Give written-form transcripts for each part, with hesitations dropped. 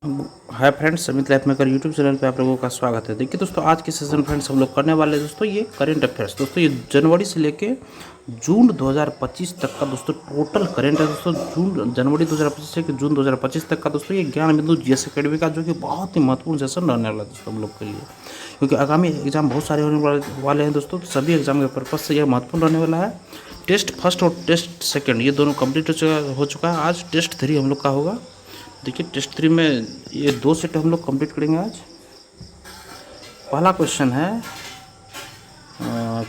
Hi friends, Amit life maker YouTube channel पे आप लोगों का स्वागत है। देखिए दोस्तों, आज के सेशन फ्रेंड्स हम लोग करने वाले हैं दोस्तों ये करेंट अफेयर्स। दोस्तों ये जनवरी से लेके जून 2025 तक का दोस्तों टोटल करेंट है दोस्तों। जनवरी 2025 से जून 2025 तक का दोस्तों ये ज्ञान बिंदु जीएस एकेडमी का, जो कि बहुत ही महत्वपूर्ण सेशन रहने वाला है दोस्तों हम लोग के लिए, क्योंकि आगामी एग्जाम बहुत सारे होने वाले हैं दोस्तों। तो सभी एग्जाम के पर्पज से यह महत्वपूर्ण रहने वाला है। टेस्ट फर्स्ट और टेस्ट सेकेंड ये दोनों कम्प्लीट हो चुका है। आज टेस्ट 3 हम लोग का होगा। देखिए टेस्ट 3 में ये 2 सेट हम लोग कंप्लीट करेंगे आज। पहला क्वेश्चन है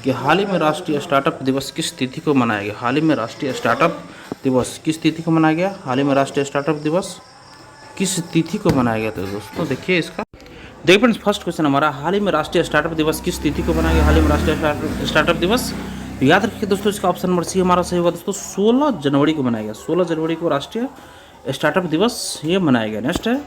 कि हाल ही में राष्ट्रीय स्टार्टअप दिवस किस तिथि को मनाया गया। हाल ही में राष्ट्रीय स्टार्टअप दिवस किस तिथि को मनाया गया। हाल ही में राष्ट्रीय स्टार्टअप दिवस किस तिथि को मनाया गया। तो दोस्तों देखिए इसका, देखिए फ्रेंड्स फर्स्ट क्वेश्चन हमारा, हाल ही में राष्ट्रीय स्टार्टअप दिवस किस तिथि को मनाया गया। हाल ही में राष्ट्रीय स्टार्टअप दिवस, याद रखिए दोस्तों इसका ऑप्शन नंबर सी हमारा सही होगा दोस्तों। 16 जनवरी को मनाया गया। 16 जनवरी को राष्ट्रीय स्टार्टअप दिवस ये मनाया गया। नेक्स्ट है,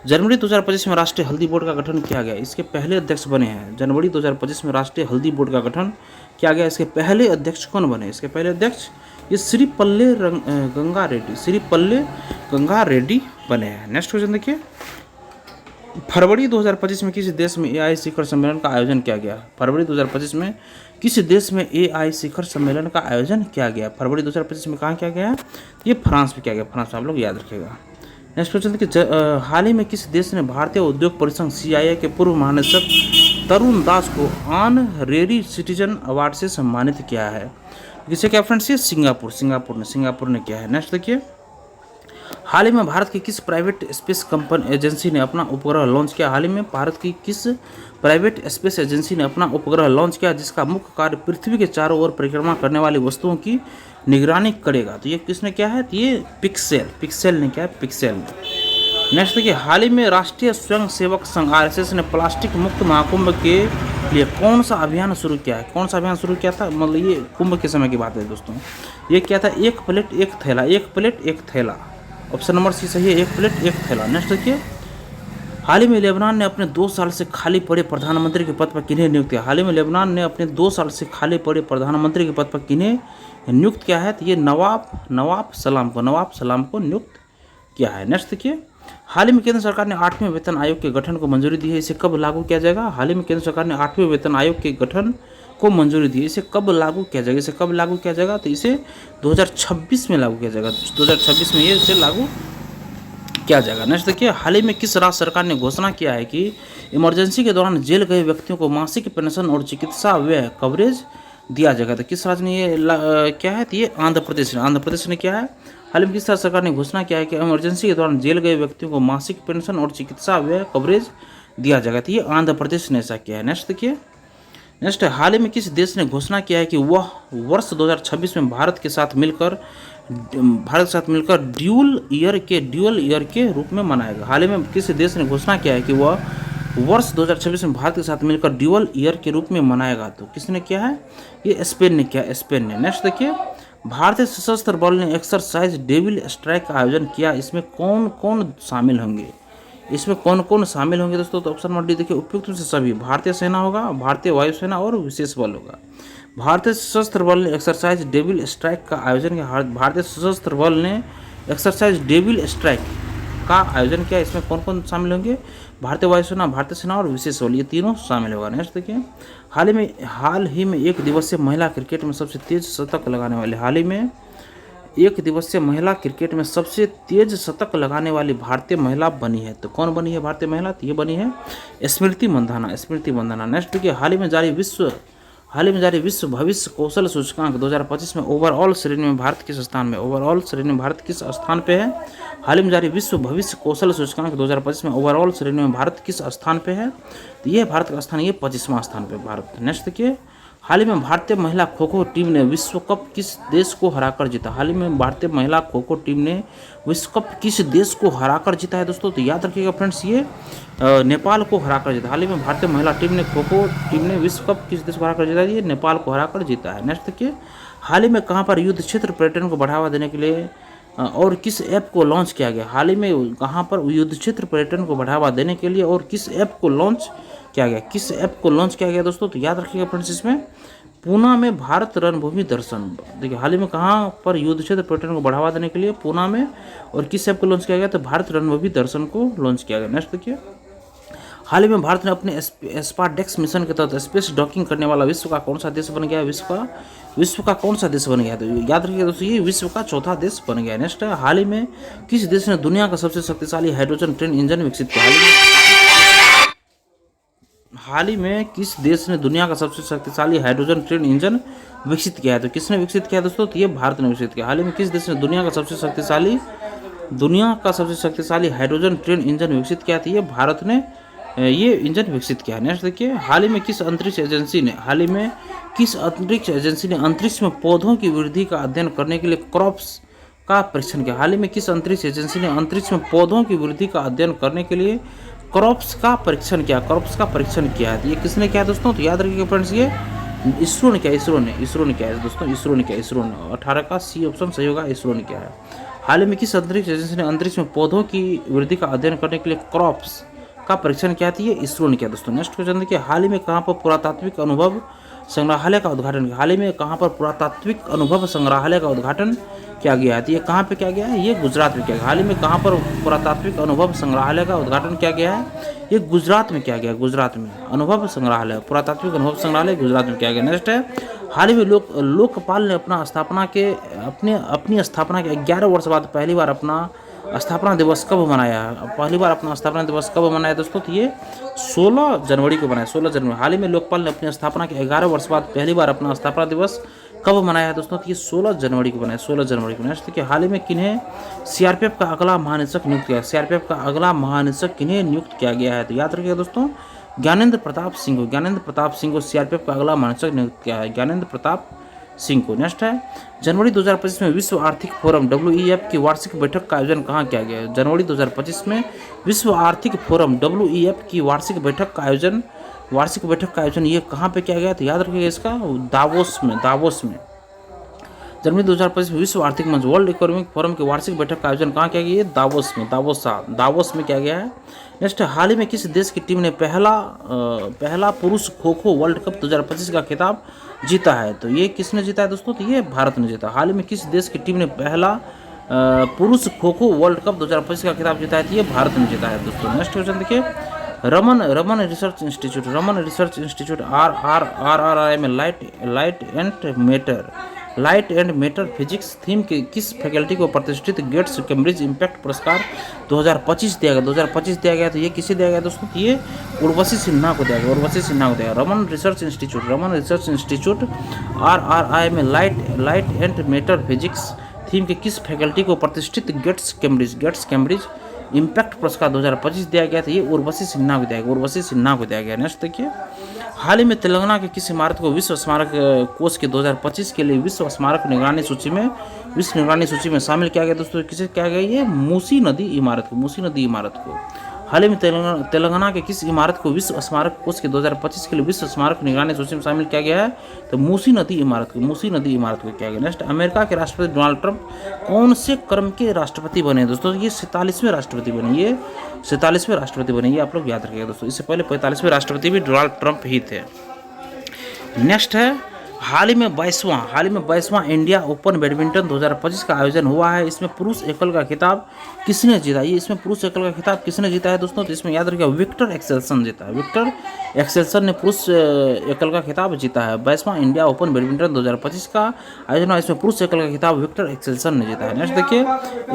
जनवरी 2025 में राष्ट्रीय हल्दी बोर्ड का गठन किया गया। इसके पहले अध्यक्ष बने हैं। जनवरी 2025 में राष्ट्रीय हल्दी बोर्ड का गठन किया गया। इसके पहले अध्यक्ष कौन बने। इसके पहले अध्यक्ष ये श्री पल्ले गंगा रेड्डी, श्री पल्ले गंगा रेड्डी बने हैं। नेक्स्ट क्वेश्चन देखिए, फरवरी 2025 में किस देश में एआई शिखर सम्मेलन का आयोजन किया गया। फरवरी 2025 में किस देश में एआई शिखर सम्मेलन का आयोजन किया गया। फरवरी 2025 में कहाँ किया गया, ये फ्रांस में किया गया। फ्रांस में आप लोग याद रखिएगा। नेक्स्ट क्वेश्चन देखिए, हाल ही में किस देश ने भारतीय उद्योग परिसंघ सीआईआई के पूर्व महानिदेशक तरुण दास को ऑनरेरी सिटीजन अवार्ड से सम्मानित किया है। किसे क्या फ्रेंड्स, ये सिंगापुर ने किया है। नेक्स्ट देखिए, हाल ही में भारत की किस प्राइवेट स्पेस कंपनी एजेंसी ने अपना उपग्रह लॉन्च किया। हाल ही में भारत की किस प्राइवेट स्पेस एजेंसी ने अपना उपग्रह लॉन्च किया, जिसका मुख्य कार्य पृथ्वी के चारों ओर परिक्रमा करने वाली वस्तुओं की निगरानी करेगा। तो ये किसने किया है, तो ये पिक्सेल ने किया है, पिक्सेल ने। नेक्स्ट देखिए, हाल ही में राष्ट्रीय स्वयंसेवक संघ आरएसएस ने प्लास्टिक मुक्त महाकुंभ के लिए कौन सा अभियान शुरू किया है। कौन सा अभियान शुरू किया था, मतलब ये कुंभ के समय की बात है दोस्तों। ये क्या था, एक प्लेट एक थैला। ऑप्शन नंबर सी सही है, एक प्लेट एक थैला। नेक्स्ट देखिए, हाल ही में लेबनान ने अपने 2 साल से खाली पड़े प्रधानमंत्री के पद पर किन्हें नियुक्त किया। हाल ही में लेबनान ने अपने 2 साल से खाली पड़े प्रधानमंत्री के पद पर किन्हें नियुक्त किया है, तो ये नवाब सलाम को नियुक्त किया है। नेक्स्ट देखिए, हाल ही में केंद्र सरकार ने 8वें वेतन आयोग के गठन को मंजूरी दी है। इसे कब लागू किया जाएगा। हाल ही में केंद्र सरकार ने 8वें वेतन आयोग के गठन को मंजूरी दी है। इसे कब लागू किया जाएगा, तो इसे 2026 में लागू किया जाएगा। 2026 में ये इसे लागू किया जाएगा। नेक्स्ट देखिए, हाल ही में किस राज्य सरकार ने घोषणा किया है कि इमरजेंसी के दौरान जेल गए व्यक्तियों को मासिक पेंशन और चिकित्सा व्यय कवरेज दिया जाएगा। तो किस राज्य ने ये क्या है, तो ये आंध्र प्रदेश ने किया है। हाल ही में किस राज्य सरकार ने घोषणा किया है कि इमरजेंसी के दौरान जेल गए व्यक्तियों को मासिक पेंशन और चिकित्सा व्यय कवरेज दिया जाएगा। तो ये आंध्र प्रदेश ने ऐसा किया है। नेक्स्ट देखिए, हाल ही में किस देश ने घोषणा किया है कि वह वर्ष 2026 में भारत के साथ मिलकर ड्यूल ईयर के रूप में मनाएगा। हाल ही में किस देश ने घोषणा किया है कि वह वर्ष 2026 में भारत के साथ मिलकर ड्यूल ईयर के रूप में मनाएगा। तो किसने किया है, ये स्पेन ने किया है, स्पेन ने। नेक्स्ट देखिए, भारतीय सशस्त्र बल ने एक्सरसाइज डेविल स्ट्राइक का आयोजन किया। इसमें कौन कौन शामिल होंगे दोस्तों। तो ऑप्शन नंबर डी देखिए, उपयुक्त में से सभी। भारतीय सेना होगा, भारतीय वायुसेना और विशेष बल होगा। भारतीय सशस्त्र बल ने एक्सरसाइज डेविल स्ट्राइक का आयोजन किया। भारतीय सशस्त्र बल ने एक्सरसाइज डेविल स्ट्राइक का आयोजन किया। इसमें कौन कौन शामिल होंगे, भारतीय वायुसेना, भारतीय सेना और विशेष बल, ये तीनों शामिल होगा। नेक्स्ट देखिए, हाल ही में एक दिवसीय महिला क्रिकेट में सबसे तेज शतक लगाने वाली लगाने वाली भारतीय महिला बनी है। तो कौन बनी है भारतीय महिला, तो ये बनी है स्मृति मंधाना। नेक्स्ट देखिए, हाल ही में जारी विश्व भविष्य कौशल सूचकांक 2025 में ओवरऑल श्रेणी में भारत किस स्थान पे है। हाल ही में जारी विश्व भविष्य कौशल सूचकांक 2025 में ओवरऑल श्रेणी में भारत किस स्थान पे है, तो ये भारत का स्थान, ये 25वां स्थान पे भारत। नेक्स्ट देखिए, हाल ही में भारतीय महिला खो खो टीम ने विश्व कप किस देश को हराकर जीता। हाल ही में भारतीय महिला खो खो टीम ने विश्व कप किस देश को हराकर जीता है दोस्तों। तो याद रखिएगा फ्रेंड्स, ये नेपाल को हराकर जीता। हाल ही में भारतीय महिला खो खो टीम ने विश्व कप किस देश को हराकर जीता है, ये नेपाल को हराकर जीता है। नेक्स्ट देखिए, हाल ही में कहाँ पर युद्ध क्षेत्र पर्यटन को बढ़ावा देने के लिए और किस ऐप को लॉन्च किया गया। हाल ही में कहाँ पर युद्ध क्षेत्र पर्यटन को बढ़ावा देने के लिए और किस ऐप को लॉन्च किया गया दोस्तों। तो याद रखिएगा फ्रेंड्स, इसमें पूना में भारत रणभूमि दर्शन, देखिए हाल ही में कहाँ पर युद्ध क्षेत्र पर्यटन को बढ़ावा देने के लिए पूना में और किस ऐप को लॉन्च किया गया, तो भारत रणभूमि दर्शन को लॉन्च किया गया। नेक्स्ट देखिए, हाल ही में भारत ने अपने स्पारडेक्स मिशन के तहत स्पेस डॉकिंग करने वाला विश्व का कौन सा देश बन गया, विश्व का कौन सा देश बन गया, तो याद रखिए दोस्तों ये विश्व का चौथा देश बन गया। नेक्स्ट है, हाल ही में किस देश ने दुनिया का सबसे शक्तिशाली हाइड्रोजन ट्रेन इंजन विकसित किया, हाल ही में किस देश ने दुनिया का सबसे शक्तिशाली हाइड्रोजन ट्रेन इंजन विकसित किया है, तो किसने विकसित किया दोस्तों, तो ये भारत ने विकसित किया। हाल ही में किस देश ने दुनिया का सबसे शक्तिशाली हाइड्रोजन ट्रेन इंजन विकसित किया, तो ये भारत ने ये इंजन विकसित किया। नेक्स्ट देखिए, हाल ही में किस अंतरिक्ष एजेंसी ने अंतरिक्ष में पौधों की वृद्धि का अध्ययन करने के लिए क्रॉप्स का परीक्षण किया, हाल ही में किस अंतरिक्ष एजेंसी ने अंतरिक्ष में पौधों की वृद्धि का अध्ययन करने के लिए क्रॉप्स का परीक्षण किया है, तो ये किसने किया दोस्तों, तो याद रखिएगा फ्रेंड्स ये इसरो ने किया है दोस्तों, इसरो ने 18 का सी ऑप्शन सही होगा, इसरो ने किया है। हाल ही में किस अंतरिक्ष एजेंसी ने अंतरिक्ष में पौधों की वृद्धि का अध्ययन करने के लिए क्रॉप्स का परीक्षण किया, है इसरो ने किया दोस्तों। नेक्स्ट क्वेश्चन देखिए, हाल ही में कहाँ पर पुरातात्विक अनुभव संग्रहालय का उद्घाटन किया गया है, तो ये कहाँ पे किया गया है, ये गुजरात में किया गया। हाल ही में कहाँ पर पुरातात्विक अनुभव संग्रहालय का उद्घाटन किया गया है, ये गुजरात में किया गया, गुजरात में पुरातात्विक अनुभव संग्रहालय गुजरात में किया गया। नेक्स्ट है, हाल ही में लोकपाल ने अपनी स्थापना के 11 वर्ष बाद पहली बार अपना स्थापना दिवस कब मनाया दोस्तों, तो ये 16 जनवरी को बनाया, 16 जनवरी। हाल ही में लोकपाल ने अपनी स्थापना के 11 वर्ष बाद पहली बार अपना स्थापना दिवस कब मनाया है दोस्तों, तो ये 16 जनवरी को बनाया, 16 जनवरी को। नेक्स्ट देखिए, हाल ही में किन्हें सीआरपीएफ का अगला महानिदेशक नियुक्त किन्हें नियुक्त किया गया है, तो याद रखिएगा दोस्तों ज्ञानेंद्र प्रताप सिंह को सीआरपीएफ का अगला महानिदेशक नियुक्त किया है, ज्ञानेंद्र प्रताप सिंह को। नेक्स्ट है, जनवरी 2025 में विश्व आर्थिक फोरम WEF की वार्षिक बैठक का आयोजन कहाँ किया गया है, जनवरी 2025 में विश्व आर्थिक फोरम WEF की वार्षिक बैठक का आयोजन ये कहाँ पे किया गया, तो याद रखिएगा इसका दावोस में। जनवरी 2025 में विश्व आर्थिक मंच वर्ल्ड इकोनॉमिक फोरम की वार्षिक बैठक का आयोजन कहाँ किया गया, ये दावोस में किया गया है। नेक्स्ट, हाल ही में किस देश की टीम ने पहला पुरुष खो खो वर्ल्ड कप 2025 का खिताब जीता है, तो ये किसने जीता है दोस्तों, तो ये भारत ने जीता। हाल ही में किस देश की टीम ने पहला पुरुष खो खो वर्ल्ड कप 2025 का खिताब जीता है, तो ये भारत ने जीता है दोस्तों। नेक्स्ट क्वेश्चन देखिए, रमन रिसर्च इंस्टीट्यूट RRI में light and matter physics theme के किस फैकल्टी को प्रतिष्ठित गेट्स कैम्ब्रिज इम्पैक्ट पुरस्कार 2025 दिया गया, तो ये किसे दिया गया दोस्तों, तो ये उर्वशी सिन्हा को दिया गया। रमन रिसर्च इंस्टीट्यूट RRI में light and matter physics theme के किस फैकल्टी को प्रतिष्ठित गेट्स कैम्ब्रिज इम्पैक्ट पुरस्कार 2025 दिया गया, तो ये उर्वशी सिन्हा को दिया गया। नेक्स्ट देखिए, हाल ही में तेलंगाना के किस इमारत को विश्व स्मारक कोष के 2025 के लिए विश्व स्मारक निगरानी सूची में शामिल किया गया दोस्तों, किसे किया गया, ये मूसी नदी इमारत को। हाल ही में तेलंगाना के किस इमारत को विश्व स्मारक कोष के 2025 के लिए विश्व स्मारक निगरानी सूची में शामिल किया गया है, तो मूसी नदी इमारत को किया गया। नेक्स्ट, अमेरिका के राष्ट्रपति डोनाल्ड ट्रंप कौन से क्रम के राष्ट्रपति बने दोस्तों, ये 47वें राष्ट्रपति बने, ये आप लोग याद रखिएगा दोस्तों। इससे पहले 45वें राष्ट्रपति भी डोनाल्ड ट्रंप ही थे। नेक्स्ट है, हाल ही में 22वां इंडिया ओपन बैडमिंटन 2025 का आयोजन हुआ है, इसमें पुरुष एकल का खिताब किसने जीता, है दोस्तों, तो इसमें याद रखिएगा विक्टर एक्सेल्सन ने पुरुष एकल का खिताब जीता है। 22वां इंडिया ओपन बैडमिंटन 2025 का आयोजन हुआ, इसमें पुरुष एकल का खिताब विक्टर एक्सेल्सन ने जीता है। नेक्स्ट देखिए,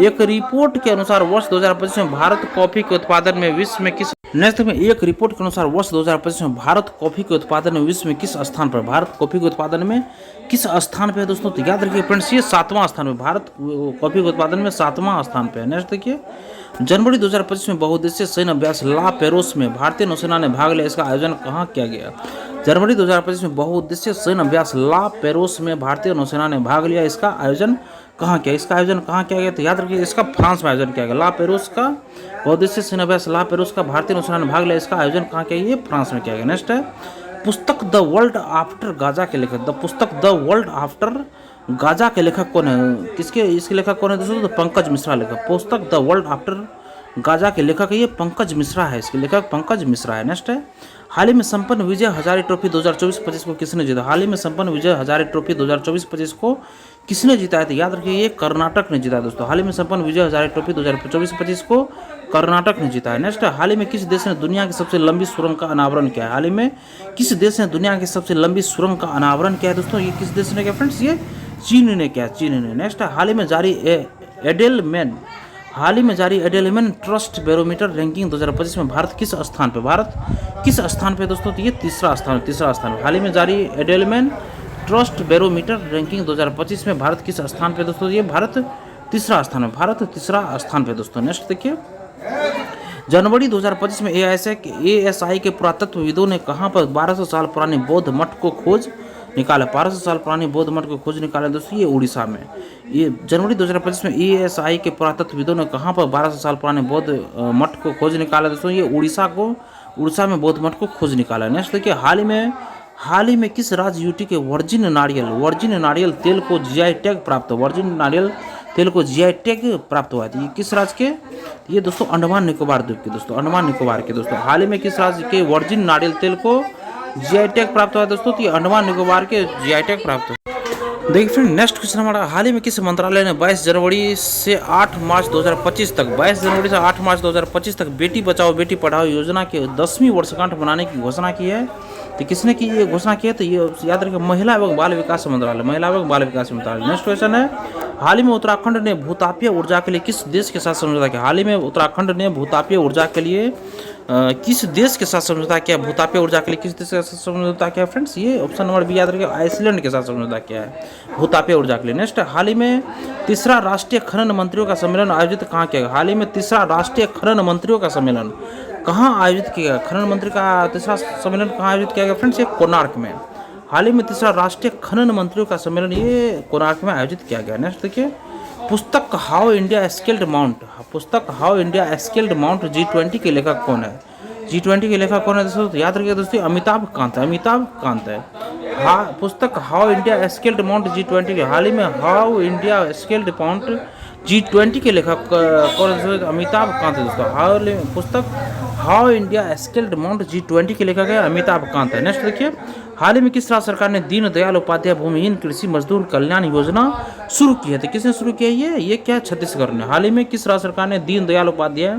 एक रिपोर्ट के अनुसार वर्ष 2025 में भारत कॉफी के उत्पादन में विश्व में किस नेक्स्ट में एक रिपोर्ट के अनुसार वर्ष 2025 में भारत कॉफी के उत्पादन में विश्व में किस स्थान पर है दोस्तों, तो याद रखिए फ्रेंड्स ये 7वां स्थान पे, भारत कॉफी के उत्पादन में 7वां स्थान पे है। नेक्स्ट देखिए, जनवरी 2025 में बहुउद्देशीय सैन्य अभ्यास ला पेरोस में भारतीय नौसेना ने भाग लिया, इसका आयोजन कहाँ किया गया, जनवरी 2025 में बहुउद्देशीय सैन्य अभ्यास ला पेरोस में भारतीय नौसेना ने भाग लिया, इसका आयोजन कहाँ किया गया, तो याद रखिए इसका फ्रांस में आयोजन किया गया। ला पेरोस का बहुउद्देशीय सैन्य अभ्यास ला पेरोस का भारतीय नौसेना ने भाग लिया, इसका आयोजन कहाँ किया गया, ये फ्रांस में किया गया। नेक्स्ट है, पुस्तक द वर्ल्ड आफ्टर गाजा के लेखक गाजा के लेखक कौन है, इसके लेखक कौन है दोस्तों, तो पंकज मिश्रा लेखक। पुस्तक द वर्ल्ड आफ्टर गाजा के लेखक है ये पंकज मिश्रा है, इसके लेखक पंकज मिश्रा है। नेक्स्ट है, हाल ही में संपन्न विजय हजारे ट्रॉफी 2024-25 को किसने जीता? हाल ही में संपन्न विजय हजारे ट्रॉफी 2024-25 को किसने जीता है? तो याद रखिए ये कर्नाटक ने जीता है दोस्तों। हाल ही में संपन्न विजय हजारे ट्रॉफी 2024-25 को कर्नाटक ने जीता है। नेक्स्ट, हाल ही में किस देश ने दुनिया की सबसे लंबी सुरंग का अनावरण किया है? हाल ही में किस देश ने दुनिया की सबसे लंबी सुरंग का अनावरण किया है दोस्तों? ये किस देश ने किया फ्रेंड्स? ये चीन ने किया, चीन ने। नेक्स्ट, हाल ही में जारी एडेलमैन ट्रस्ट बैरोमीटर रैंकिंग 2025 में भारत किस स्थान पे? भारत किस स्थान पे दोस्तों? तो ये तीसरा स्थान। हाल ही में जारी एडेलमैन ट्रस्ट बैरोमीटर रैंकिंग 2025 में भारत किस स्थान पे दोस्तों? ये भारत तीसरा स्थान पे दोस्तों। नेक्स्ट देखिए, जनवरी 2025 में एएसआई के पुरातत्वविदों ने कहां पर 1200 साल पुराने बौद्ध मठ को खोज निकाला? 1200 साल पुराने बौद्ध मठ को खोज निकाला दोस्तों, ये उड़ीसा में। ये जनवरी 2025 में एएसआई के पुरातत्वविदों ने कहां पर 1200 साल पुराने बौद्ध मठ को खोज निकाला दोस्तों? ये उड़ीसा में बौद्ध मठ को खोज निकाला। नेक्स्ट देखिए, हाल ही में किस राज्य यूटी के वर्जिन नारियल तेल को जीआई टैग प्राप्त हुआ? वर्जिन नारियल तेल को जीआई टैग प्राप्त हुआ है। ये किस राज्य के? ये दोस्तों अंडमान निकोबार द्वीप के दोस्तों, अंडमान निकोबार के दोस्तों। हाल ही में किस राज्य के वर्जिन नारियल तेल को जीआई टैग प्राप्त हुआ है दोस्तों? तो ये अंडमान निकोबार के जीआई टैग प्राप्त हुआ। देखिए फ्रेंड, नेक्स्ट क्वेश्चन हमारा, हाल ही में किस मंत्रालय ने 22 जनवरी से 8 मार्च 2025 तक बेटी बचाओ बेटी पढ़ाओ योजना के 10वीं वर्षगांठ मनाने की घोषणा की है? तो किसने की ये घोषणा की है? तो ये याद रखिए, महिला एवं बाल विकास मंत्रालय। नेक्स्ट क्वेश्चन है, हाल ही में उत्तराखंड ने भूतापीय ऊर्जा के लिए किस देश के साथ समझौता किया? हाल ही में उत्तराखंड ने भूतापीय ऊर्जा के लिए किस देश के साथ समझौता किया? भूतापीय ऊर्जा के लिए किस देश के साथ समझौता किया फ्रेंड्स? ये ऑप्शन नंबर बी याद रखिए, आइसलैंड के साथ समझौता किया है भूतापीय ऊर्जा के लिए। नेक्स्ट, हाल ही में तीसरा राष्ट्रीय खनन मंत्रियों का सम्मेलन आयोजित कहाँ किया गया? हाल ही में तीसरा राष्ट्रीय खनन मंत्रियों का सम्मेलन कहाँ आयोजित किया गया? खनन मंत्री का तीसरा सम्मेलन कहाँ आयोजित किया गया फ्रेंड्स? ये कोणार्क में। हाल ही में तीसरा राष्ट्रीय खनन मंत्रियों का सम्मेलन ये कोणार्क में आयोजित किया गया। नेक्स्ट देखिए, पुस्तक how India scaled mount G20 के लेखक कौन है? G20 के लेखक कौन है दोस्तों? तो याद रखिए दोस्तों, अमिताभ कांत है। हाँ, पुस्तक how India scaled mount G20 के हाल ही में हाउ स्केल्ड माउंट G20 के लेखक कौन है? अमिताभ कांत है दोस्तों। पुस्तक how India scaled mount G20 के लेखक है अमिताभ कांत है। नेक्स्ट देखिए, हाल ही में किस राज्य सरकार ने दीनदयाल उपाध्याय भूमिहीन कृषि मजदूर कल्याण योजना शुरू की है? तो किसने शुरू किया ये क्या है? छत्तीसगढ़ ने। हाल ही में किस राज्य सरकार ने दीनदयाल उपाध्याय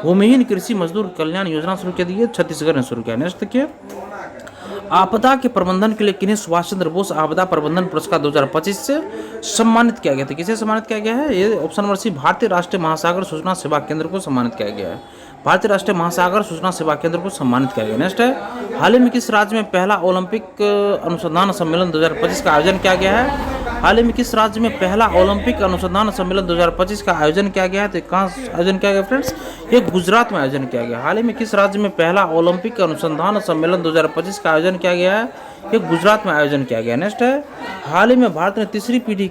भूमिहीन कृषि मजदूर कल्याण योजना शुरू की थी? ये छत्तीसगढ़ ने शुरू किया। नेक्स्ट देखिए, आपदा के प्रबंधन के लिए किन्हें सुभाष चंद्र बोस आपदा प्रबंधन पुरस्कार 2025 से सम्मानित किया गया था? किसे सम्मानित किया गया है? ये ऑप्शन नंबर सी, भारतीय राष्ट्रीय महासागर सूचना सेवा केंद्र को सम्मानित किया गया है। भारतीय राष्ट्रीय महासागर सूचना सेवा केंद्र को सम्मानित किया गया। नेक्स्ट है, हाल ही में किस राज्य में पहला ओलंपिक अनुसंधान सम्मेलन 2025 का आयोजन किया गया है? हाल ही में किस राज्य में पहला ओलंपिक अनुसंधान सम्मेलन 2025 का आयोजन किया गया है? तो कहाँ आयोजन किया गया फ्रेंड्स? ये गुजरात में आयोजन किया गया। हाल ही में किस राज्य में पहला ओलंपिक अनुसंधान सम्मेलन 2025 का आयोजन किया गया है? ये गुजरात में आयोजन किया गया। नेक्स्ट है, हाल ही में भारत ने तीसरी पीढ़ी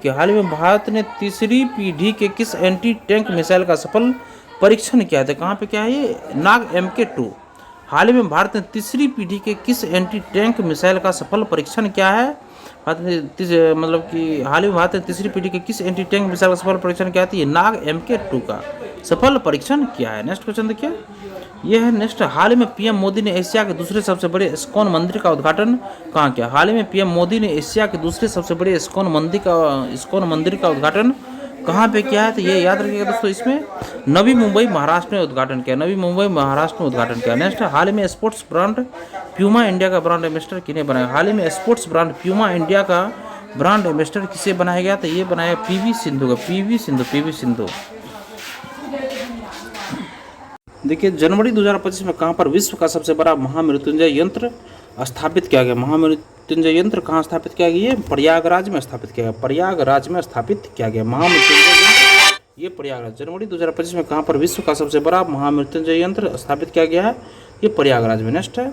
के किस एंटी टैंक मिसाइल का सफल परीक्षण किया था? कहाँ पे क्या है? ये नाग MK2। हाल ही में भारत ने तीसरी पीढ़ी के किस एंटी टैंक मिसाइल का सफल परीक्षण किया है? हाल ही में भारत ने तीसरी पीढ़ी के किस एंटी टैंक मिसाइल का सफल परीक्षण किया था? ये नाग MK2 का सफल परीक्षण किया है। नेक्स्ट क्वेश्चन देखिए, ये है नेक्स्ट, हाल ही में पीएम मोदी ने एशिया के दूसरे सबसे बड़े इस्कॉन मंदिर का उद्घाटन कहाँ किया? हाल ही में पीएम मोदी ने एशिया के दूसरे सबसे बड़े इस्कॉन मंदिर का उद्घाटन कहाँ पे किया है? तो ये याद रखिएगा दोस्तों, इसमें नवी मुंबई महाराष्ट्र में उद्घाटन किया। नेक्स्ट, हाल ही में स्पोर्ट्स ब्रांड प्यूमा इंडिया का ब्रांड एम्बेसडर किन्हें बनाया? हाल ही में स्पोर्ट्स ब्रांड प्यूमा इंडिया का ब्रांड एम्बेसडर किसे बनाया गया? तो ये बनाया पीवी सिंधु। देखिए, जनवरी 2025 में कहाँ पर विश्व का सबसे बड़ा महामृत्युंजय यंत्र स्थापित किया गया? महामृत्युंजय यंत्र कहाँ स्थापित किया गया? ये प्रयागराज में स्थापित किया गया। महामृत्युंजय यंत्र ये प्रयागराज। जनवरी 2025 में कहाँ पर विश्व का सबसे बड़ा महामृत्युंजय यंत्र स्थापित किया गया है? ये प्रयागराज में। नेक्स्ट है,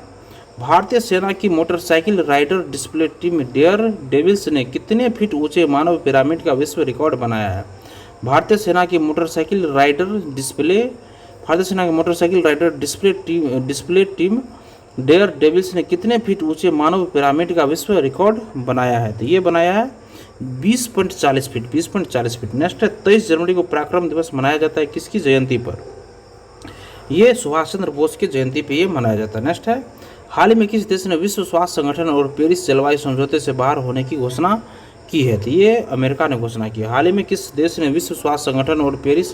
भारतीय सेना की motorcycle rider display team Daredevils ने कितने फीट ऊंचे मानव पिरामिड का विश्व रिकॉर्ड बनाया है? भारतीय सेना की motorcycle rider display team Daredevils ने कितने फीट ऊंचे मानव पिरामिड का विश्व रिकॉर्ड बनाया है? तो ये बनाया है 20.40 फीट। नेक्स्ट है, 23 जनवरी को पराक्रम दिवस मनाया जाता है किसकी जयंती पर? ये सुभाष चंद्र बोस की जयंती पे ये मनाया जाता है। नेक्स्ट है, हाल ही में किस देश ने विश्व स्वास्थ्य संगठन और पेरिस जलवायु समझौते से बाहर होने की घोषणा की है? तो ये अमेरिका ने घोषणा की। हाल ही में किस देश ने विश्व स्वास्थ्य संगठन और पेरिस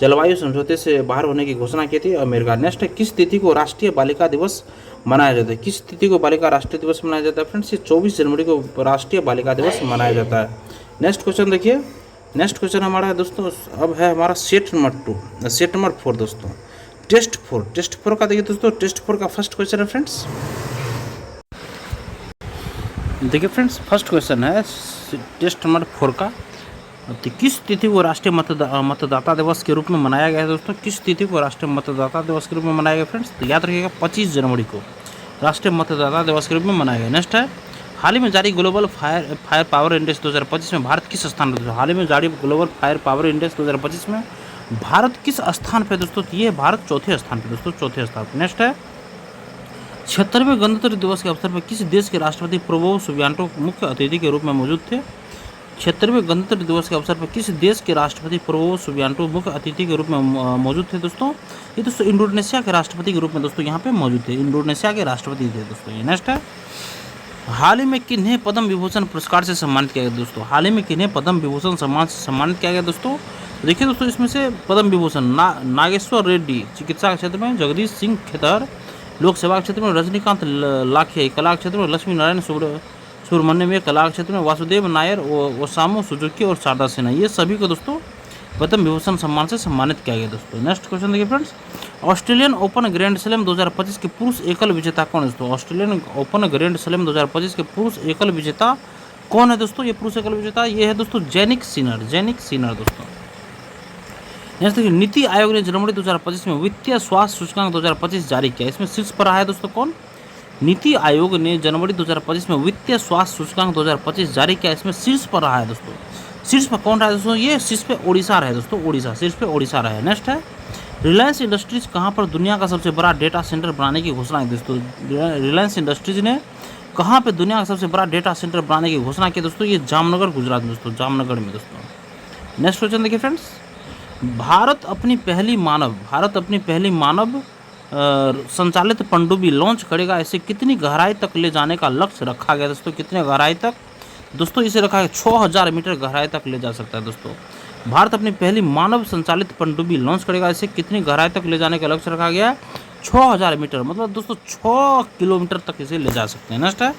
जलवायु समझौते से बाहर होने की घोषणा की थी? अमेरिका। नेक्स्ट है, किस तिथि को राष्ट्रीय बालिका दिवस मनाया जाता है? किस तिथि को बालिका राष्ट्रीय दिवस मनाया जाता है फ्रेंड्स? ये 24 जनवरी को राष्ट्रीय बालिका दिवस मनाया जाता है। नेक्स्ट क्वेश्चन देखिए, नेक्स्ट क्वेश्चन हमारा है दोस्तों, अब है हमारा सेट नंबर 4 दोस्तों, टेस्ट 4 का देखिए दोस्तों, टेस्ट 4 का फर्स्ट क्वेश्चन है फ्रेंड्स। देखिए फ्रेंड्स, फर्स्ट क्वेश्चन है टेस्ट नंबर 4 का, तो किस तिथि को राष्ट्रीय मतदाता दिवस के रूप में मनाया गया है दोस्तों? किस तिथि को राष्ट्रीय मतदाता दिवस के रूप में मनाया गया फ्रेंड्स? तो याद रखिएगा 25 जनवरी को राष्ट्रीय मतदाता दिवस के रूप में मनाया गया। नेक्स्ट है, हाल ही में जारी ग्लोबल फायर पावर इंडेक्स 2025 में भारत किस स्थान पर? हाल ही में जारी ग्लोबल फायर पावर इंडेक्स 2025 में भारत किस स्थान पर दोस्तों? तो ये भारत चौथे स्थान पर दोस्तों, चौथे स्थान पर। नेक्स्ट है, 76वें गणतंत्र दिवस के अवसर पर किस देश के राष्ट्रपति प्रोवो सुबियांटो मुख्य अतिथि के रूप में मौजूद थे? 76वें गणतंत्र दिवस के अवसर पर किस देश के राष्ट्रपति प्रोवो सुबियांटो मुख्य अतिथि के रूप में मौजूद थे दोस्तों? ये दोस्तों इंडोनेशिया के राष्ट्रपति के रूप में दोस्तों यहाँ पे मौजूद थे, इंडोनेशिया के राष्ट्रपति थे दोस्तों ये। नेक्स्ट है, हाल ही में किन्हें पद्म विभूषण पुरस्कार से सम्मानित किया गया दोस्तों? हाल ही में किन्हें पद्म विभूषण सम्मान से सम्मानित किया गया दोस्तों? देखिए दोस्तों, इसमें से पद्म विभूषण नागेश्वर रेड्डी चिकित्सा के क्षेत्र में, जगदीश सिंह खेतर लोक सेवा क्षेत्र में, रजनीकांत लाखिया कला क्षेत्र में, लक्ष्मी नारायण सुब्रमण्यम में कला क्षेत्र में, वासुदेव नायर, ओसामू सुजुकी और शारदा सिन्हा, ये सभी को दोस्तों पद्म विभूषण सम्मान से सम्मानित किया गया दोस्तों। नेक्स्ट क्वेश्चन देखिए friends, Australian open grand slam 2025 के पुरुष एकल विजेता कौन है दोस्तों? ऑस्ट्रेलियन ओपन ग्रैंड स्लैम 2025 के पुरुष एकल विजेता कौन है दोस्तों? ये पुरुष एकल विजेता ये है दोस्तों जैनिक सिनर दोस्तों। नेक्स्ट देखिए, नीति आयोग ने जनवरी 2025 में वित्तीय स्वास्थ्य सूचकांक 2025 जारी किया, इसमें शीर्ष पर रहा है दोस्तों कौन? नीति आयोग ने जनवरी 2025 में वित्तीय स्वास्थ्य सूचकांक 2025 जारी किया, इसमें शीर्ष पर रहा है दोस्तों। शीर्ष पर कौन रहा है दोस्तों? ये शीर्ष पे ओडिशा रहा है दोस्तों, ओडिशा शीर्ष पे ओडिशा रहा है। नेक्स्ट है, रिलायंस इंडस्ट्रीज कहाँ पर दुनिया का सबसे बड़ा डेटा सेंटर बनाने की घोषणा की दोस्तों? रिलायंस इंडस्ट्रीज ने कहाँ पे दुनिया का सबसे बड़ा डेटा सेंटर बनाने की घोषणा की दोस्तों? ये जामनगर गुजरात में दोस्तों, जामनगर में दोस्तों। नेक्स्ट क्वेश्चन देखिए फ्रेंड्स, भारत अपनी पहली मानव संचालित पनडुब्बी लॉन्च करेगा, इसे कितनी गहराई तक ले जाने का लक्ष्य रखा गया दोस्तों? कितने गहराई तक दोस्तों इसे रखा है? 6000 मीटर गहराई तक ले जा सकता है दोस्तों। भारत अपनी पहली मानव संचालित पनडुब्बी लॉन्च करेगा, इसे कितनी गहराई तक ले जाने का लक्ष्य रखा गया है? 6000 मीटर, मतलब दोस्तों 6 किलोमीटर तक इसे ले जा सकते हैं। नेक्स्ट है,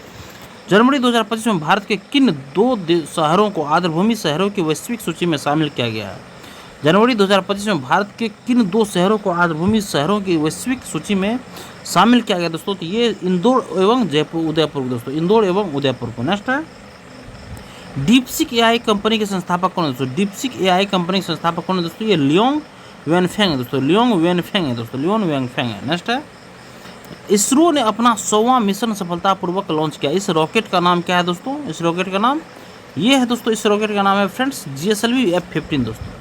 जनवरी 2025 में भारत के किन 2 शहरों को आर्द्रभूमि शहरों की वैश्विक सूची में शामिल किया गया है? जनवरी 2025 में भारत के किन 2 शहरों को आर्द्रभूमि शहरों की वैश्विक सूची में शामिल किया गया दोस्तों? तो ये इंदौर एवं उदयपुर दोस्तों, इंदौर एवं उदयपुर को। नेक्स्ट है, डीपसीक एआई कंपनी के संस्थापक कौन है दोस्तों? डीपसीक एआई कंपनी के संस्थापक कौन है दोस्तों? ये लियोंग वेनफेंग है दोस्तों, लियोंग वेनफेंग है दोस्तों, लियोंग वेनफेंग है। नेक्स्ट है, इसरो ने अपना 100वां मिशन सफलतापूर्वक लॉन्च किया, इस रॉकेट का नाम क्या है दोस्तों? इस रॉकेट का नाम ये है दोस्तों, इस रॉकेट का नाम है फ्रेंड्स GSLV F-15 दोस्तों।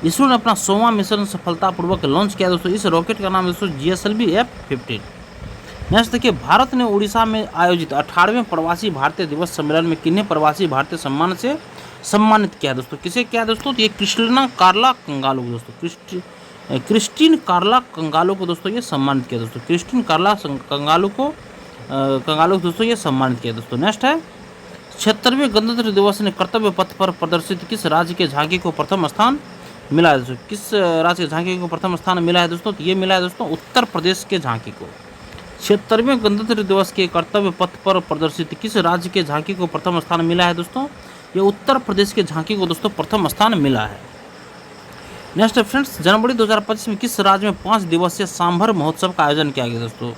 इसरो ने अपना 100वां मिशन सफलतापूर्वक लॉन्च किया दोस्तों, इस रॉकेट का नाम दोस्तों GSLV F-15। नेक्स्ट देखिए, भारत ने उड़ीसा में आयोजित 18वें प्रवासी भारतीय दिवस सम्मेलन में किन्हें प्रवासी भारतीय सम्मान से सम्मानित किया दोस्तों? किसे क्या दोस्तों? तो ये क्रिस्टीन कार्ला कंगालो दोस्तों, क्रिस्टीन कार्ला कंगालो को दोस्तों ये सम्मानित किया दोस्तों, क्रिस्टीन कार्ला कंगालो को दोस्तों ये सम्मानित किया दोस्तों। नेक्स्ट है, 76वें गणतंत्र दिवस ने कर्तव्य पथ पर प्रदर्शित किस राज्य के झांकी को प्रथम स्थान मिला है दोस्तों? किस राज्य के झांकी को प्रथम स्थान मिला है दोस्तों? तो ये मिला है दोस्तों उत्तर प्रदेश के झांकी को। 76वें गणतंत्र दिवस के कर्तव्य पथ पर प्रदर्शित किस राज्य के झांकी को प्रथम स्थान मिला है दोस्तों? ये उत्तर प्रदेश के झांकी को दोस्तों प्रथम स्थान मिला है। नेक्स्ट फ्रेंड्स, जनवरी 2025 में किस राज्य में 5 दिवसीय सांभर महोत्सव का आयोजन किया गया दोस्तों?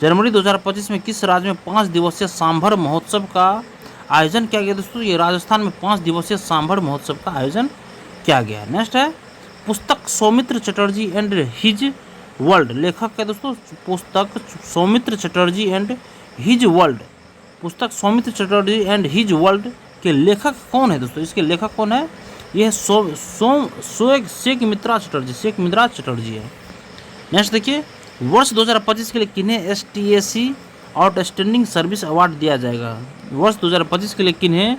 जनवरी 2025 में किस राज्य में 5 दिवसीय सांभर महोत्सव का आयोजन किया गया दोस्तों? ये राजस्थान में 5 दिवसीय सांभर महोत्सव का आयोजन किया गया है। नेक्स्ट है, पुस्तक Soumitra Chatterjee and his world, लेखक है दोस्तों पुस्तक Soumitra Chatterjee and his world, पुस्तक Soumitra Chatterjee and his world के लेखक कौन है दोस्तों? इसके लेखक कौन है? यह शेख मित्रा चटर्जी है। नेक्स्ट देखिए, वर्ष 2025 के लिए किन्हें STAC आउटस्टैंडिंग सर्विस अवार्ड दिया जाएगा? वर्ष 2025 के लिए किन्हें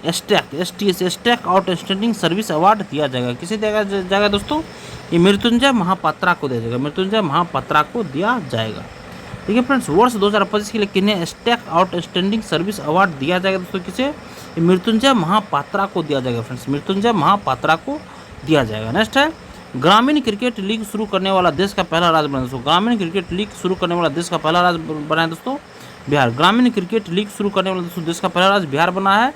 STAC आउटस्टैंडिंग सर्विस अवार्ड दिया जाएगा? किसे दिया जाएगा दोस्तों? ये मृत्युंजय महापात्रा को दिया जाएगा, मृत्युंजय महापात्रा को दिया जाएगा। देखिए फ्रेंड्स, वर्ष 2025 के लिए किन्हें स्टैक आउटस्टैंडिंग सर्विस अवार्ड दिया जाएगा दोस्तों? किसे? मृत्युंजय महापात्रा को दिया जाएगा फ्रेंड्स, मृत्युंजय महापात्रा को दिया जाएगा। नेक्स्ट है, ग्रामीण क्रिकेट लीग शुरू करने वाला देश का पहला राज्य बना दोस्तों? ग्रामीण क्रिकेट लीग शुरू करने वाला देश का पहला राज्य बना है दोस्तों बिहार। ग्रामीण क्रिकेट लीग शुरू करने वाला दोस्तों देश का पहला राज्य बिहार बना है।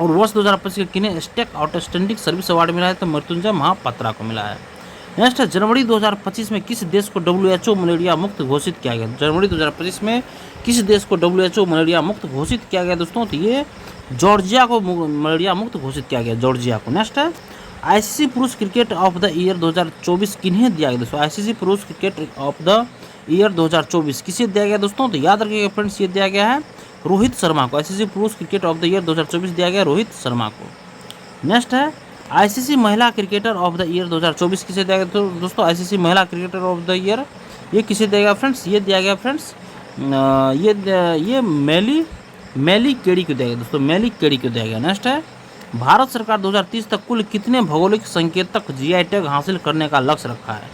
और वर्ष 2025 के किन्हें स्टैक आउटस्टैंडिंग सर्विस अवार्ड मिला है? तो मृत्युंजय महापात्रा को मिला है। नेक्स्ट है, जनवरी 2025 में किस देश को WHO मलेरिया मुक्त घोषित किया गया? जनवरी 2025 में किस देश को WHO मलेरिया मुक्त घोषित किया गया दोस्तों? तो ये जॉर्जिया को मलेरिया मुक्त घोषित किया गया, जॉर्जिया को। नेक्स्ट है, ICC पुरुष क्रिकेट ऑफ द ईयर 2024 किन्हें दिया गया दोस्तों? ICC पुरुष क्रिकेट ऑफ द ईयर 2024 किसे दिया गया दोस्तों? तो याद रखिएगा फ्रेंड्स, ये दिया गया है रोहित शर्मा को। ICC पुरुष क्रिकेट ऑफ द ईयर 2024 दिया गया रोहित शर्मा को। नेक्स्ट है, ICC महिला क्रिकेटर ऑफ द ईयर 2024 किसे दिया गया तो दोस्तों? ICC महिला क्रिकेटर ऑफ द ईयर ये किसे दिया गया फ्रेंड्स? ये दिया गया फ्रेंड्स ये मैली केड़ी को दिया गया दोस्तों, मैली केड़ी को दिया गया। नेक्स्ट है, भारत सरकार 2030 तक कुल कितने भौगोलिक संकेतक GI टैग हासिल करने का लक्ष्य रखा है?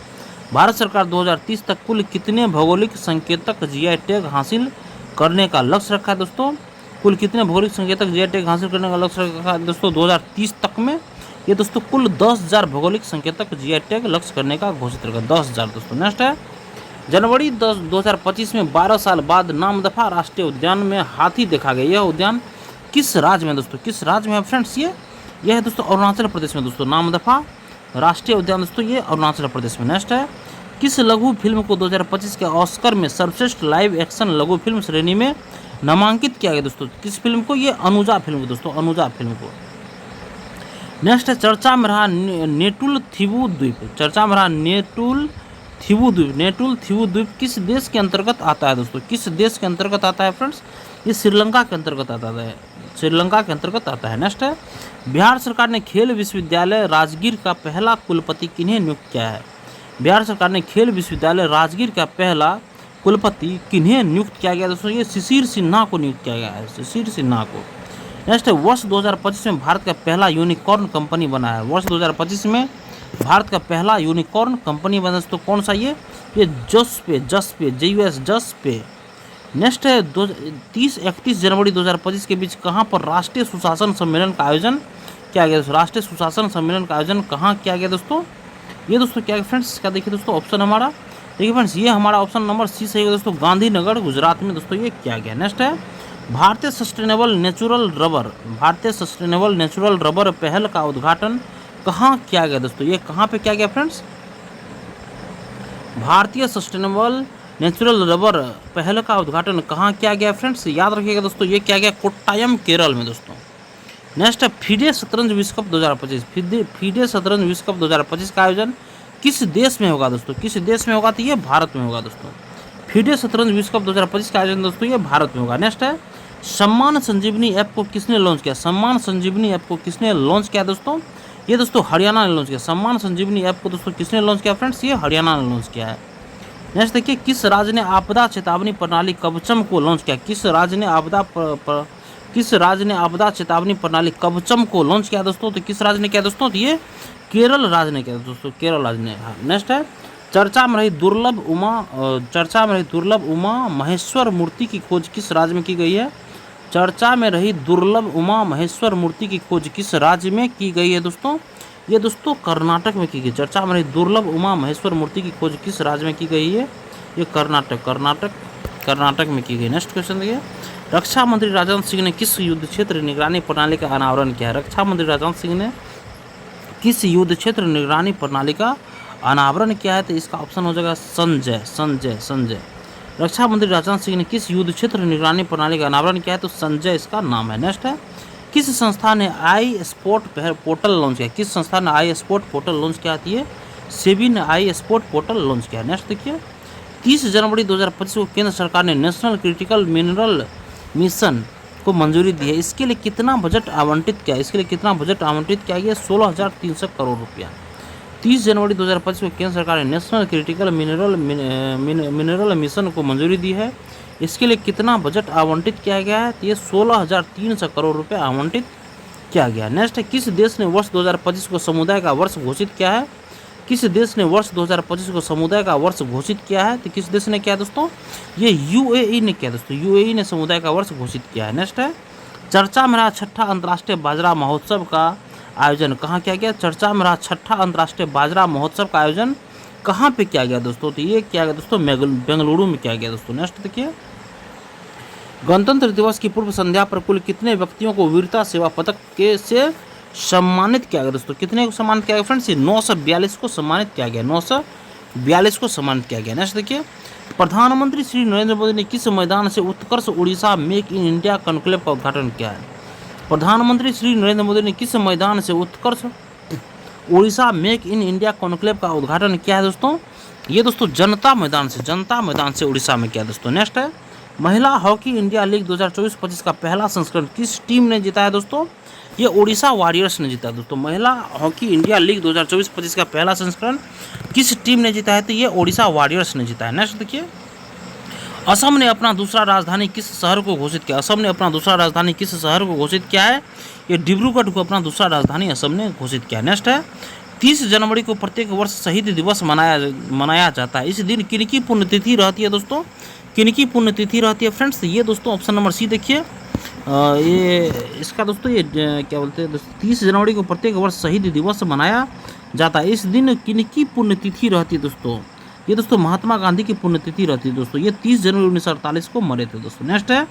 भारत सरकार 2030 तक कुल कितने भौगोलिक संकेतक GI टैग हासिल करने का लक्ष्य रखा है दोस्तों? कुल कितने भौगोलिक संकेतक GI टैग हासिल करने का लक्ष्य रखा है दोस्तों 2030 तक में? ये दोस्तों कुल 10,000 भौगोलिक संकेतक GI टैग लक्ष्य करने का घोषित रखा, 10,000 दोस्तों। नेक्स्ट है, जनवरी 2025 में 12 साल बाद नामदफा राष्ट्रीय उद्यान में हाथी देखा गया। यह उद्यान किस राज्य में दोस्तों? किस राज्य में है फ्रेंड्स? ये है दोस्तों अरुणाचल प्रदेश में दोस्तों। नामदफा राष्ट्रीय उद्यान दोस्तों ये अरुणाचल प्रदेश में। नेक्स्ट है, किस लघु फिल्म को 2025 के ऑस्कर में सर्वश्रेष्ठ लाइव एक्शन लघु फिल्म श्रेणी में नामांकित किया गया दोस्तों? किस फिल्म को? ये अनुजा फिल्म को दोस्तों, अनुजा फिल्म को। नेक्स्ट है, चर्चा में रहा नेटुल थिवु द्वीप। चर्चा में रहा नेटुल थिवु द्वीप। नेटुल थिवु द्वीप किस देश के अंतर्गत आता है दोस्तों? किस देश के अंतर्गत आता है फ्रेंड्स? ये श्रीलंका के अंतर्गत आता है, श्रीलंका के अंतर्गत आता है। नेक्स्ट है, बिहार सरकार ने खेल विश्वविद्यालय राजगीर का पहला कुलपति किन्हें नियुक्त किया है? बिहार सरकार ने खेल विश्वविद्यालय राजगीर का पहला कुलपति किन्हें नियुक्त किया गया दोस्तों? ये शिशिर सिन्हा को नियुक्त किया गया है, शिशिर सिन्हा को। नेक्स्ट है, वर्ष 2025 में भारत का पहला यूनिकॉर्न कंपनी बना है। वर्ष 2025 में भारत का पहला यूनिकॉर्न कंपनी बना दोस्तों, कौन सा? ये जसपे जसपे। नेक्स्ट है, 30-31 जनवरी 2025 के बीच कहाँ पर राष्ट्रीय सुशासन सम्मेलन का आयोजन किया गया? राष्ट्रीय सुशासन सम्मेलन का आयोजन कहाँ किया गया दोस्तों? ये दोस्तों क्या फ्रेंड्स, क्या देखिए दोस्तों ऑप्शन हमारा, देखिए फ्रेंड्स ये हमारा ऑप्शन नंबर सी सही है दोस्तों, गांधीनगर गुजरात में दोस्तों ये किया गया। नेक्स्ट है, भारतीय सस्टेनेबल नेचुरल रबर पहल का उद्घाटन कहाँ किया गया दोस्तों? ये कहाँ पे किया गया फ्रेंड्स? भारतीय सस्टेनेबल नेचुरल रबर पहल का उद्घाटन कहाँ किया गया फ्रेंड्स? याद रखिएगा दोस्तों, ये किया गया कोट्टायम केरल में दोस्तों। नेक्स्ट है, फीडे शतरंज विश्व कप 2025। फीडे शतरंज विश्व कप 2025 का आयोजन किस देश में होगा दोस्तों? किस देश में होगा? तो ये भारत में होगा दोस्तों। फीडे शतरंज विश्व कप 2025 का आयोजन दोस्तों ये भारत में होगा। नेक्स्ट है, सम्मान संजीवनी ऐप को किसने लॉन्च किया? सम्मान संजीवनी ऐप को किसने लॉन्च किया दोस्तों? ये दोस्तों हरियाणा ने लॉन्च किया। सम्मान संजीवनी ऐप को दोस्तों किसने लॉन्च किया फ्रेंड्स? ये हरियाणा ने लॉन्च किया है। नेक्स्ट देखिए, किस राज्य ने आपदा चेतावनी प्रणाली कवचम को लॉन्च किया? किस राज्य ने आपदा चेतावनी प्रणाली कवचम को लॉन्च किया दोस्तों? तो किस राज्य ने किया दोस्तों? तो ये केरल राज्य ने किया दोस्तों, केरल राज्य ने। हाँ, नेक्स्ट है, चर्चा में रही दुर्लभ उमा महेश्वर मूर्ति की खोज किस राज्य में की गई है? चर्चा में रही दुर्लभ उमा महेश्वर मूर्ति की खोज किस राज्य में की गई है दोस्तों? ये दोस्तों कर्नाटक में की गई। चर्चा में रही दुर्लभ उमा महेश्वर मूर्ति की खोज किस राज्य में की गई है? ये कर्नाटक में की गई। नेक्स्ट क्वेश्चन देखिए, रक्षा मंत्री राजनाथ सिंह ने किस युद्ध क्षेत्र निगरानी प्रणाली का अनावरण किया? रक्षा मंत्री राजनाथ सिंह ने किस युद्ध क्षेत्र निगरानी प्रणाली का अनावरण किया है? तो इसका ऑप्शन हो जाएगा संजय। रक्षा मंत्री राजनाथ सिंह ने किस युद्ध क्षेत्र निगरानी प्रणाली का अनावरण किया है? तो संजय इसका नाम है। नेक्स्ट है, किस संस्था ने आई स्पोर्ट पोर्टल लॉन्च किया? किस संस्था ने आई स्पोर्ट पोर्टल लॉन्च किया? है सेबी ने आई स्पोर्ट पोर्टल लॉन्च किया। नेक्स्ट देखिए, 30 जनवरी 2025 को केंद्र सरकार ने नेशनल क्रिटिकल मिनरल मिशन को मंजूरी दी है। इसके लिए कितना बजट आवंटित किया? इसके लिए कितना बजट आवंटित किया गया? 16,300 करोड़ रुपया। 30 जनवरी 2025 को केंद्र सरकार ने नेशनल क्रिटिकल मिनरल मिशन को मंजूरी दी है। इसके लिए कितना बजट आवंटित किया गया है? तो ये 16,300 करोड़ रुपये आवंटित किया गया। नेक्स्ट है, किस देश ने वर्ष 2025 को समुदाय का वर्ष घोषित किया है? किस देश ने वर्ष 2025 को समुदाय का वर्ष घोषित किया है? तो किस देश ने किया दोस्तों? ये यूएई ने किया दोस्तों, यूएई ने समुदाय का वर्ष घोषित किया है। नेक्स्ट है, चर्चा में रहा छठा अंतर्राष्ट्रीय बाजरा महोत्सव का आयोजन कहाँ किया गया? चर्चा में रहा छठा अंतर्राष्ट्रीय बाजरा महोत्सव का आयोजन कहाँ पे किया गया दोस्तों? तो ये किया गया दोस्तों बेंगलुरु में किया गया दोस्तों। नेक्स्ट देखिए, गणतंत्र दिवस की पूर्व संध्या पर कुल कितने व्यक्तियों को वीरता सेवा पदक के से सम्मानित किया गया दोस्तों? कितने को सम्मानित किया गया फ्रेंड्स? 942 को सम्मानित किया गया, 942 को सम्मानित किया गया। नेक्स्ट देखिए, प्रधानमंत्री श्री नरेंद्र मोदी ने किस मैदान से Utkarsh Odisha make in India conclave का उद्घाटन किया है? प्रधानमंत्री श्री नरेंद्र मोदी ने किस मैदान से Utkarsh Odisha make in India conclave का उद्घाटन किया है दोस्तों? ये दोस्तों जनता मैदान से उड़ीसा में किया दोस्तों। नेक्स्ट है, महिला हॉकी इंडिया लीग 2024-25 का पहला संस्करण किस टीम ने जीता है दोस्तों? ये उड़ीसा वॉरियर्स ने जीता है दोस्तों। महिला हॉकी इंडिया लीग 2024-25 का पहला संस्करण किस टीम ने जीता है? तो ये उड़ीसा वॉरियर्स ने जीता है। नेक्स्ट देखिए, असम ने अपना दूसरा राजधानी किस शहर को घोषित किया? असम ने अपना दूसरा राजधानी किस शहर को घोषित किया है? ये डिब्रूगढ़ को अपना दूसरा राजधानी असम ने घोषित किया। नेक्स्ट है, 30 जनवरी को प्रत्येक वर्ष शहीद दिवस मनाया जाता है। इस दिन किन की पुण्यतिथि रहती है दोस्तों? किन की पुण्यतिथि रहती है फ्रेंड्स? ये दोस्तों ऑप्शन नंबर सी देखिए, ये इसका दोस्तों ये क्या बोलते हैं दोस्तों, 30 जनवरी को प्रत्येक वर्ष शहीद दिवस मनाया जाता है। इस दिन किन की पुण्यतिथि रहती है दोस्तों? ये दोस्तों महात्मा गांधी की पुण्यतिथि रहती है दोस्तों। ये 30 जनवरी 1948 को मरे थे दोस्तों। नेक्स्ट है,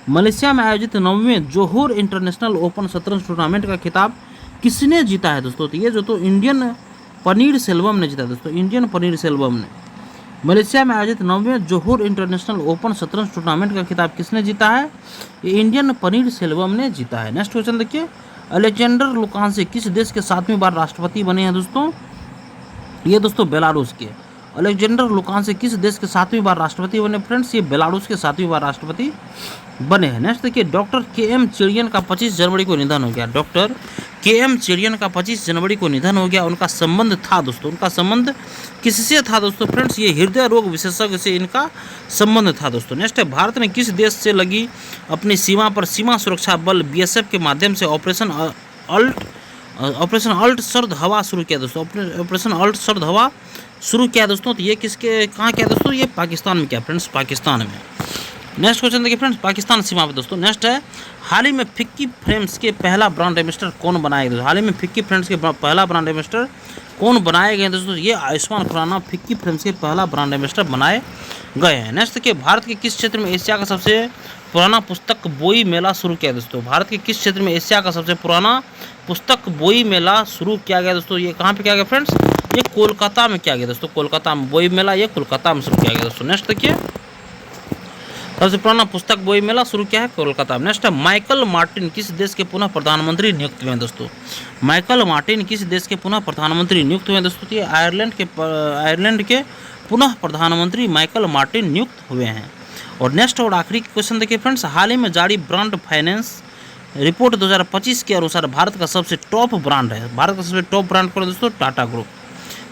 मलेशिया में आयोजित 9वें जोहोर इंटरनेशनल ओपन शतरंज टूर्नामेंट का खिताब किसने जीता है दोस्तों? तो ये जो तो इंडियन पनीर सेल्वम ने जीता दोस्तों, इंडियन पनीर सेल्वम ने। मलेशिया में आयोजित 9वें जोहोर इंटरनेशनल ओपन शतरंज टूर्नामेंट का खिताब किसने जीता है? ये इंडियन पनीर सेल्वम ने जीता है। नेक्स्ट क्वेश्चन देखिए, अलेक्जेंडर लुकासेंको किस देश के 7वीं बार राष्ट्रपति बने हैं दोस्तों? ये दोस्तों बेलारूस के। अलेक्जेंडर लुकासेंको किस देश के 7वीं बार राष्ट्रपति बने फ्रेंड्स? ये बेलारूस के 7वीं बार राष्ट्रपति बने हैं। नेक्स्ट देखिए, डॉक्टर के.एम. चिड़ियन का 25 जनवरी को निधन हो गया। Doctor KM. चिड़ियन का 25 जनवरी को निधन हो गया। उनका संबंध था दोस्तों, उनका संबंध किससे था दोस्तों फ्रेंड्स? ये हृदय रोग विशेषज्ञ से इनका संबंध था दोस्तों। नेक्स्ट है, भारत ने किस देश से लगी अपनी सीमा पर सीमा सुरक्षा बल बीएसएफ के माध्यम से ऑपरेशन अल्ट सर्द हवा शुरू किया दोस्तों? ऑपरेशन अल्ट सर्द हवा शुरू किया दोस्तों। तो ये किसके कहाँ किया दोस्तों? ये पाकिस्तान में किया फ्रेंड्स, पाकिस्तान में। नेक्स्ट क्वेश्चन देखिए फ्रेंड्स, पाकिस्तान सीमा पे दोस्तों। नेक्स्ट है, हाल ही में फिक्की फ्रेम्स के पहला ब्रांड एम्बेसडर कौन बनाए गए? हाल ही में फिक्की फ्रेम्स के पहला ब्रांड एम्बेसडर कौन बनाए गए दोस्तों? ये आयुष्मान खुराना फिक्की फ्रेम्स के पहला ब्रांड एम्बेसडर बनाए गए हैं। नेक्स्ट देखिए, भारत के किस क्षेत्र में एशिया का सबसे पुराना पुस्तक बोई मेला शुरू किया दोस्तों? भारत के किस क्षेत्र में एशिया का सबसे पुराना पुस्तक बोई मेला शुरू किया गया दोस्तों? ये कहाँ पे किया गया फ्रेंड्स? ये कोलकाता में किया गया दोस्तों, कोलकाता में बोई मेला ये कोलकाता में शुरू किया गया दोस्तों। नेक्स्ट देखिए, सबसे पुराना पुस्तक बोई मेला शुरू किया है कोलकाता में। नेक्स्ट है, माइकल मार्टिन किस देश के पुनः प्रधानमंत्री नियुक्त हुए हैं दोस्तों? माइकल मार्टिन किस देश के पुनः प्रधानमंत्री नियुक्त हुए हैं दोस्तों? ये आयरलैंड के पुनः प्रधानमंत्री माइकल मार्टिन नियुक्त हुए हैं। और नेक्स्ट और आखिरी क्वेश्चन देखिए फ्रेंड्स, हाल ही में जारी ब्रांड फाइनेंस रिपोर्ट 2025 के अनुसार भारत का सबसे टॉप ब्रांड है। भारत का सबसे टॉप ब्रांड कौन है दोस्तों? टाटा ग्रुप।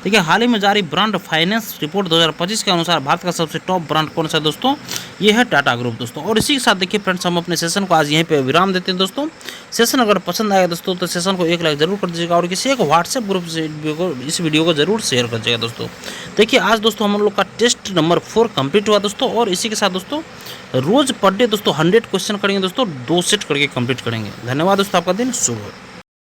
देखिए, हाल ही में जारी ब्रांड फाइनेंस रिपोर्ट 2025 के अनुसार भारत का सबसे टॉप ब्रांड कौन सा है दोस्तों? ये है टाटा ग्रुप दोस्तों। और इसी के साथ देखिए फ्रेंड्स, हम अपने सेशन को आज यहीं पे विराम देते हैं दोस्तों। सेशन अगर पसंद आएगा दोस्तों तो सेशन को एक लाइक जरूर कर दीजिएगा और किसी एक व्हाट्सएप ग्रुप से इस वीडियो को जरूर शेयर कर दीजिएगा दोस्तों। देखिए, आज दोस्तों हम लोग का टेस्ट नंबर 4 कंप्लीट हुआ दोस्तों। और इसी के साथ दोस्तों रोज पर डे दोस्तों 100 क्वेश्चन करेंगे दोस्तों, 2 सेट करके कंप्लीट करेंगे। धन्यवाद दोस्तों, आपका दिन शुभ हो।